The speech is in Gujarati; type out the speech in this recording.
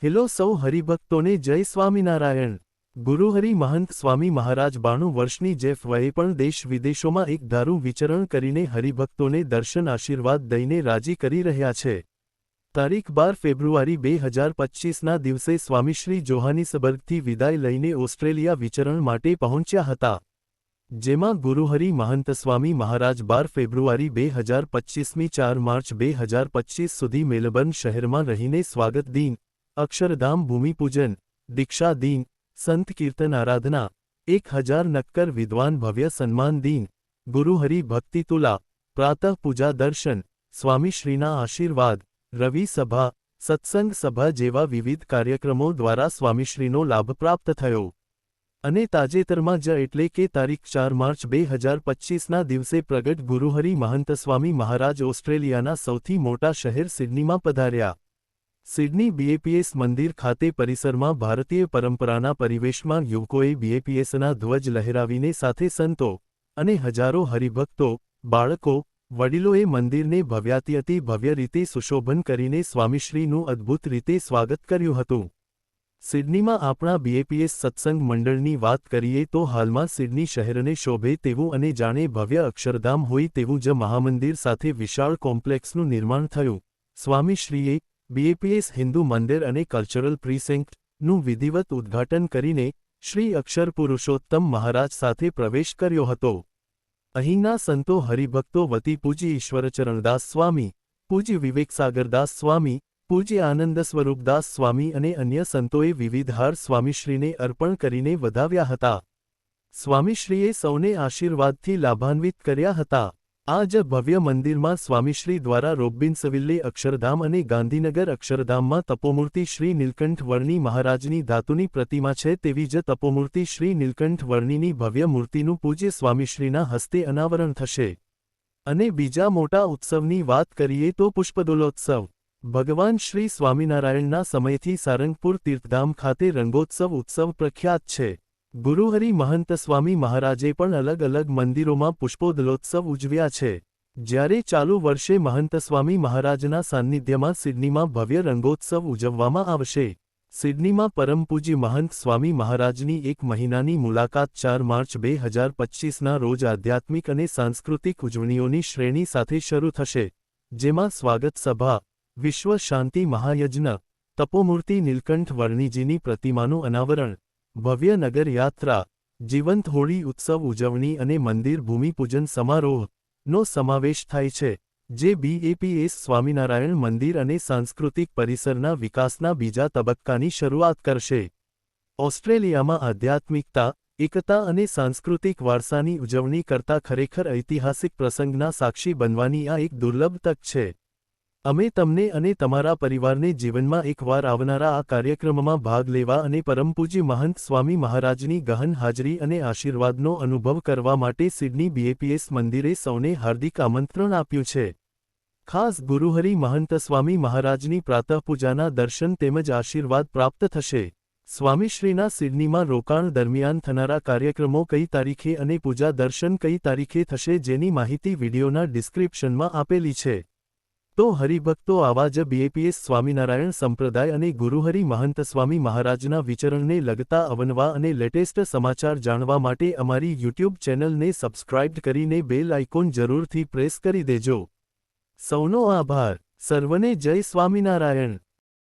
હેલો સૌ હરિભક્તોને જય સ્વામિનારાયણ। ગુરુહરિ મહંત સ્વામી મહારાજ 92 વર્ષની જેફ વયે પણ દેશ વિદેશોમાં એક ધારું વિચરણ કરીને હરિભક્તોને દર્શન આશીર્વાદ દઈને રાજી કરી રહ્યા છે। તારીખ 12 ફેબ્રુઆરી 2025ના દિવસે સ્વામીશ્રી જોહાનિસબર્ગથી વિદાય લઈને ઓસ્ટ્રેલિયા વિચરણ માટે પહોંચ્યા હતા, જેમાં ગુરુહરિ મહંત સ્વામી મહારાજ 12 ફેબ્રુઆરી 2025મી 4 માર્ચ 2025 સુધી મેલબર્ન શહેરમાં રહીને સ્વાગત દિન, અક્ષરધામ ભૂમિપૂજન, દીક્ષા દિન, સંત કીર્તન આરાધના, 1000 નક્કર વિદ્વાન ભવ્ય સન્માન દિન, ગુરુહરિ ભક્તિ તુલા, પ્રાતઃ પૂજા દર્શન, સ્વામીશ્રીના આશીર્વાદ, રવિ સભા, સત્સંગ સભા જેવા વિવિધ કાર્યક્રમો દ્વારા સ્વામીશ્રીનો લાભ પ્રાપ્ત થયો અને તાજેતરમાં જ એટલે કે તારીખ 4 માર્ચ 2025ના દિવસે પ્રગટ ગુરુહરિ મહંત સ્વામી મહારાજ ઓસ્ટ્રેલિયાના સૌથી મોટા શહેર સિડનીમાં પધાર્યા। સિડની બીએપીએસ મંદિર ખાતે પરિસરમાં ભારતીય પરંપરાના પરિવેશમાં યુવકોએ બીએપીએસના ધ્વજ લહેરાવીને સાથે સંતો અને હજારો હરિભક્તો, બાળકો, વડીલોએ મંદિરને ભવ્યાતિ ભવ્ય રીતે સુશોભન કરીને સ્વામીશ્રીનું અદ્ભુત રીતે સ્વાગત કર્યું હતું। સિડનીમાં આપણા બીએપીએસ સત્સંગ મંડળની વાત કરીએ તો હાલમાં સિડની શહેરને શોભે તેવું અને જાણે ભવ્ય અક્ષરધામ હોય તેવું જ મહામંદિર સાથે વિશાળ કોમ્પ્લેક્સનું નિર્માણ થયું। સ્વામીશ્રીએ બીએપીએસ હિન્દુ મંદિર અને કલ્ચરલ પ્રિસેન્ક્ટનું વિધિવત ઉદ્ઘાટન કરીને શ્રી અક્ષર પુરુષોત્તમ મહારાજ સાથે પ્રવેશ કર્યો હતો। અહીંના સંતો હરિભક્તો વતી પૂજ્ય ઈશ્વરચરણદાસ સ્વામી, પૂજ્ય વિવેકસાગરદાસ સ્વામી, પૂજ્ય આનંદ સ્વરૂપદાસ સ્વામી અને અન્ય સંતોએ વિવિધ હાર સ્વામીશ્રીને અર્પણ કરીને વધાવ્યા હતા। સ્વામીશ્રીએ સૌને આશીર્વાદથી લાભાન્વિત કર્યા હતા। આ જ ભવ્ય મંદિરમાં સ્વામીશ્રી દ્વારા રોબિન્સવિલ્લે અક્ષરધામ અને ગાંધીનગર અક્ષરધામમાં તપોમૂર્તિ શ્રી નીલકંઠ વર્ણી મહારાજની ધાતુની પ્રતિમા છે તેવી જ તપોમૂર્તિ શ્રી નીલકંઠ વર્ણીની ભવ્ય મૂર્તિનું પૂજ્ય સ્વામીશ્રીના હસ્તે અનાવરણ થશે। અને બીજા મોટા ઉત્સવની વાત કરીએ તો પુષ્પદોલોત્સવ। ભગવાન શ્રી સ્વામિનારાયણના સમયથી સારંગપુર તીર્થધામ ખાતે રંગોત્સવ ઉત્સવ પ્રખ્યાત છે। ગુરુહરિ મહંત સ્વામી મહારાજે પણ અલગ અલગ મંદિરોમાં પુષ્પોદલોત્સવ ઉજવ્યા છે, જ્યારે ચાલુ વર્ષે મહંત સ્વામી મહારાજના સાન્નિધ્યમાં સિડનીમાં ભવ્ય રંગોત્સવ ઉજવવામાં આવશે। સિડનીમાં પરમ પૂજ્ય મહંત સ્વામી મહારાજની એક મહિનાની મુલાકાત 4 માર્ચ 2025ના રોજ આધ્યાત્મિક અને સાંસ્કૃતિક ઉજવણીઓની શ્રેણી સાથે શરૂ થશે, જેમાં સ્વાગત સભા, વિશ્વ શાંતિ મહાયજ્ઞ, તપોમૂર્તિ નીલકંઠ વર્ણીજીની પ્રતિમાનું અનાવરણ, ભવ્ય નગર યાત્રા, જીવંત હોળી ઉત્સવ ઉજવણી અને મંદિર ભૂમિપૂજન સમારોહનો સમાવેશ થાય છે, જે બીએપીએસ સ્વામિનારાયણ મંદિર અને સાંસ્કૃતિક પરિસરના વિકાસના બીજા તબક્કાની શરૂઆત કરશે। ઓસ્ટ્રેલિયામાં આધ્યાત્મિકતા, એકતા અને સાંસ્કૃતિક વારસાની ઉજવણી કરતા ખરેખર ઐતિહાસિક પ્રસંગના સાક્ષી બનવાની આ એક દુર્લભ તક છે। અમે તમને અને તમારા પરિવારને જીવનમાં એકવાર આવનારા આ કાર્યક્રમમાં ભાગ લેવા અને પરમ પૂજ્ય મહંત સ્વામી મહારાજની ગહન હાજરી અને આશીર્વાદનો અનુભવ કરવા માટે સિડની બીએપીએસ મંદિરે સૌને હાર્દિક આમંત્રણ આપ્યું છે। ખાસ ગુરુહરિ મહંત સ્વામી મહારાજની પ્રાતઃપૂજાના દર્શન તેમજ આશીર્વાદ પ્રાપ્ત થશે। સ્વામીશ્રીના સિડનીમાં રોકાણ દરમિયાન થનારા કાર્યક્રમો કઈ તારીખે અને પૂજા દર્શન કઈ તારીખે થશે જેની માહિતી વિડીયોના ડિસ્ક્રિપ્શનમાં આપેલી છે। તો હરિભક્તો આવા જ બીએપીએસ સ્વામિનારાયણ સંપ્રદાય અને ગુરુહરિ મહંત સ્વામી મહારાજના વિચરણને લગતા અવનવા અને લેટેસ્ટ સમાચાર જાણવા માટે અમારી યુટ્યુબ ચેનલને સબસ્ક્રાઇબ કરીને બેલ આઇકોન જરૂરથી પ્રેસ કરી દેજો। સૌનો આભાર। સર્વને જય સ્વામિનારાયણ।